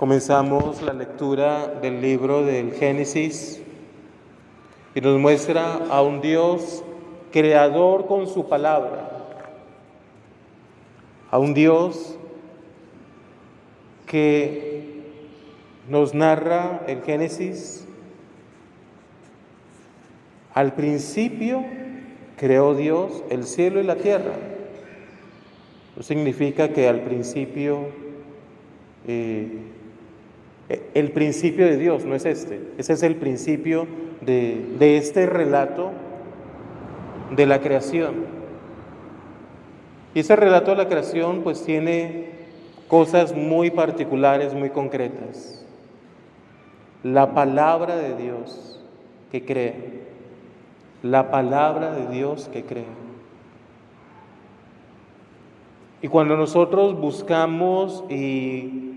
Comenzamos la lectura del libro del Génesis y nos muestra a un Dios creador con su palabra, a un Dios que nos narra el Génesis. Al principio creó Dios el cielo y la tierra. Eso significa que al principio, el principio de Dios no es este. Ese es el principio de este relato de la creación. Y ese relato de la creación pues tiene cosas muy particulares, muy concretas. La palabra de Dios que crea. La palabra de Dios que crea. Y cuando nosotros buscamos y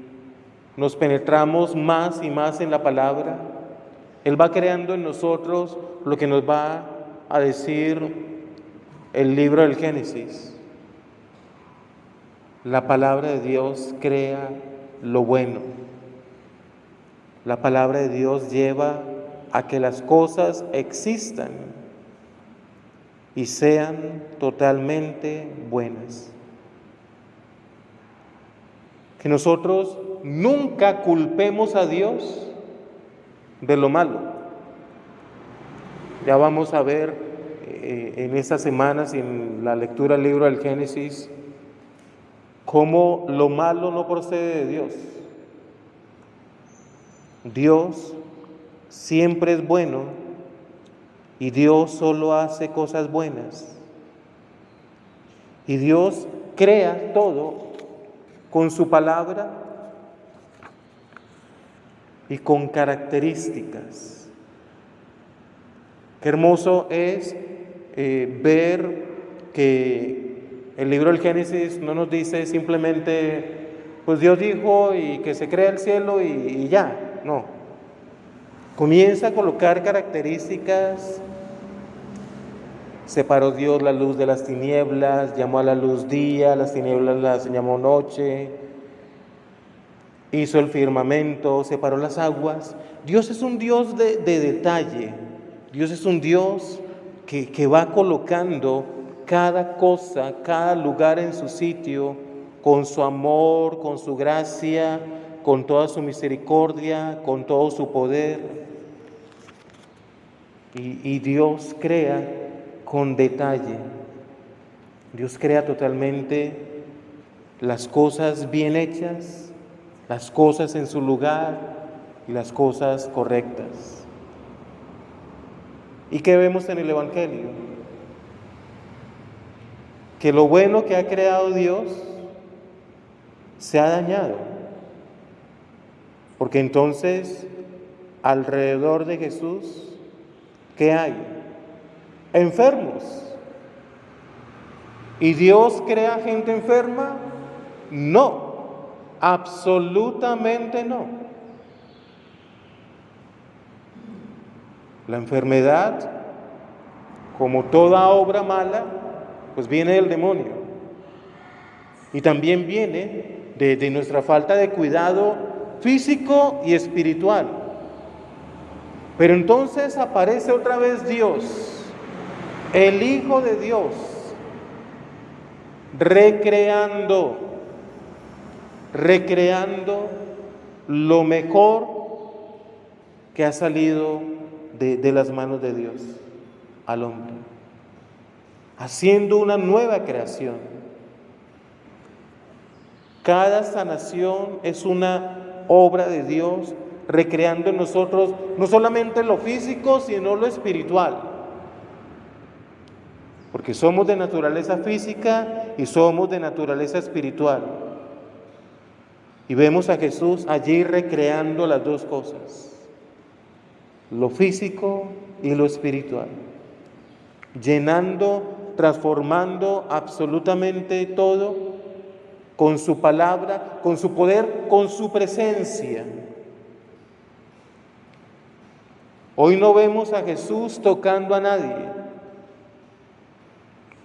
nos penetramos más y más en la palabra, Él va creando en nosotros lo que nos va a decir el libro del Génesis. La palabra de Dios crea lo bueno. La palabra de Dios lleva a que las cosas existan y sean totalmente buenas. Que nosotros nunca culpemos a Dios de lo malo. Ya vamos a ver en estas semanas y en la lectura del libro del Génesis cómo lo malo no procede de Dios. Dios siempre es bueno y Dios solo hace cosas buenas. Y Dios crea todo con su palabra y con características. Qué hermoso es ver que el libro del Génesis no nos dice simplemente, pues Dios dijo y que se crea el cielo y ya, no. Comienza a colocar características. Separó Dios la luz de las tinieblas, llamó a la luz día, las tinieblas las llamó noche, hizo el firmamento, separó las aguas. Dios es un Dios de detalle. Dios es un Dios que va colocando cada cosa, cada lugar en su sitio, con su amor, con su gracia, con toda su misericordia, con todo su poder. Y Dios crea con detalle. Dios crea totalmente las cosas bien hechas, las cosas en su lugar y las cosas correctas. ¿Y qué vemos en el Evangelio? Que lo bueno que ha creado Dios se ha dañado. Porque entonces, alrededor de Jesús, ¿qué hay? Enfermos. ¿Y Dios crea gente enferma? No, absolutamente no. La enfermedad, como toda obra mala, pues viene del demonio. Y también viene de nuestra falta de cuidado físico y espiritual. Pero entonces aparece otra vez Dios, el Hijo de Dios, recreando lo mejor que ha salido de las manos de Dios al hombre, haciendo una nueva creación. Cada sanación es una obra de Dios, recreando en nosotros no solamente lo físico, sino lo espiritual. Porque somos de naturaleza física y somos de naturaleza espiritual. Y vemos a Jesús allí recreando las dos cosas, lo físico y lo espiritual, llenando, transformando absolutamente todo con su palabra, con su poder, con su presencia. Hoy no vemos a Jesús tocando a nadie.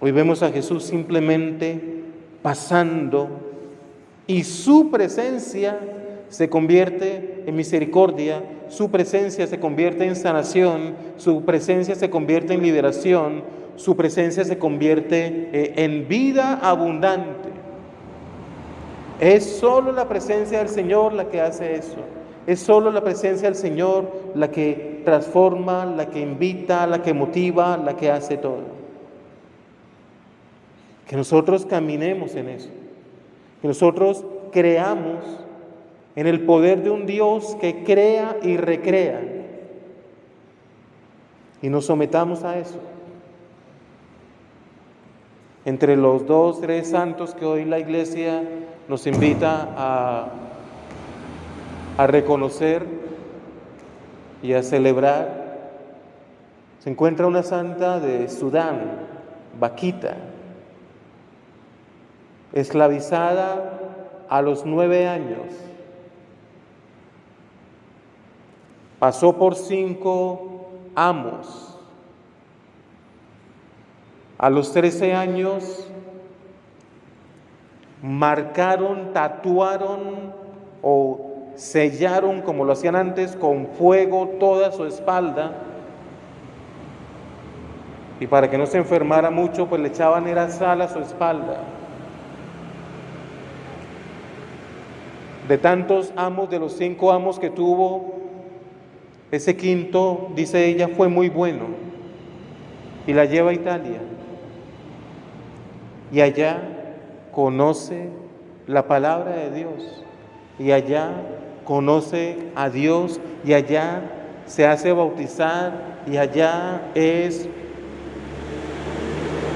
Hoy vemos a Jesús simplemente pasando y su presencia se convierte en misericordia, su presencia se convierte en sanación, su presencia se convierte en liberación, su presencia se convierte en vida abundante. Es solo la presencia del Señor la que hace eso. Es solo la presencia del Señor la que transforma, la que invita, la que motiva, la que hace todo. Que nosotros caminemos en eso. Que nosotros creamos en el poder de un Dios que crea y recrea. Y nos sometamos a eso. Entre los 2, 3 santos que hoy la Iglesia nos invita a reconocer y a celebrar, se encuentra una santa de Sudán, Vaquita, esclavizada a los 9 años. Pasó por 5 amos. A los 13 años marcaron, tatuaron o sellaron, como lo hacían antes, con fuego toda su espalda. Y para que no se enfermara mucho, pues le echaban era sal a su espalda. De tantos amos, de los 5 amos que tuvo, ese quinto, dice ella, fue muy bueno. Y la lleva a Italia. Y allá conoce la palabra de Dios. Y allá conoce a Dios. Y allá se hace bautizar. Y allá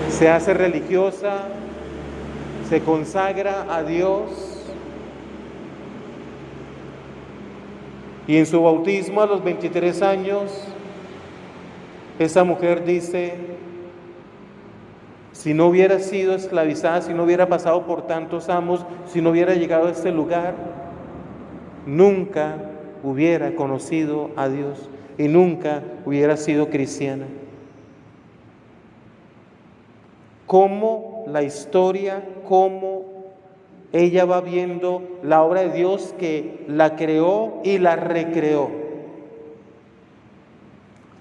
se hace religiosa. Se consagra a Dios. Y en su bautismo a los 23 años, esa mujer dice: si no hubiera sido esclavizada, si no hubiera pasado por tantos amos, si no hubiera llegado a este lugar, nunca hubiera conocido a Dios y nunca hubiera sido cristiana. Cómo la historia, cómo ella va viendo la obra de Dios que la creó y la recreó.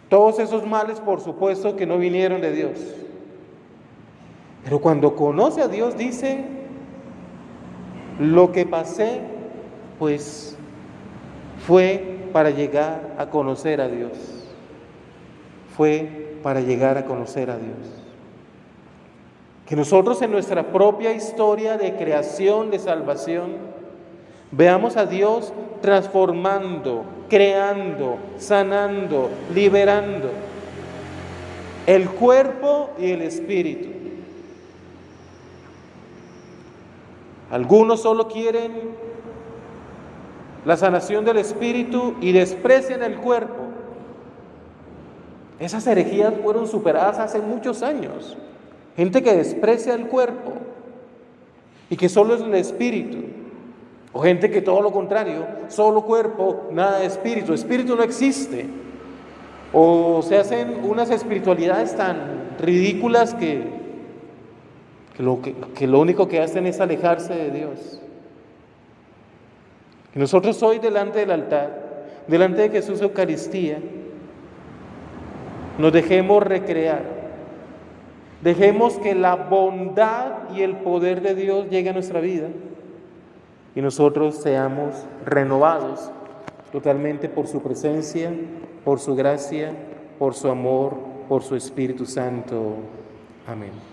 Todos esos males, por supuesto, que no vinieron de Dios. Pero cuando conoce a Dios, dice: lo que pasé, pues, fue para llegar a conocer a Dios. Fue para llegar a conocer a Dios. Que nosotros en nuestra propia historia de creación, de salvación, veamos a Dios transformando, creando, sanando, liberando el cuerpo y el espíritu. Algunos solo quieren la sanación del espíritu y desprecian el cuerpo. Esas herejías fueron superadas hace muchos años. Gente que desprecia el cuerpo y que solo es el espíritu. O gente que todo lo contrario, solo cuerpo, nada de espíritu. Espíritu no existe. O se hacen unas espiritualidades tan ridículas que lo único que hacen es alejarse de Dios. Y nosotros hoy delante del altar, delante de Jesús Eucaristía, nos dejemos recrear. Dejemos que la bondad y el poder de Dios llegue a nuestra vida y nosotros seamos renovados totalmente por su presencia, por su gracia, por su amor, por su Espíritu Santo. Amén.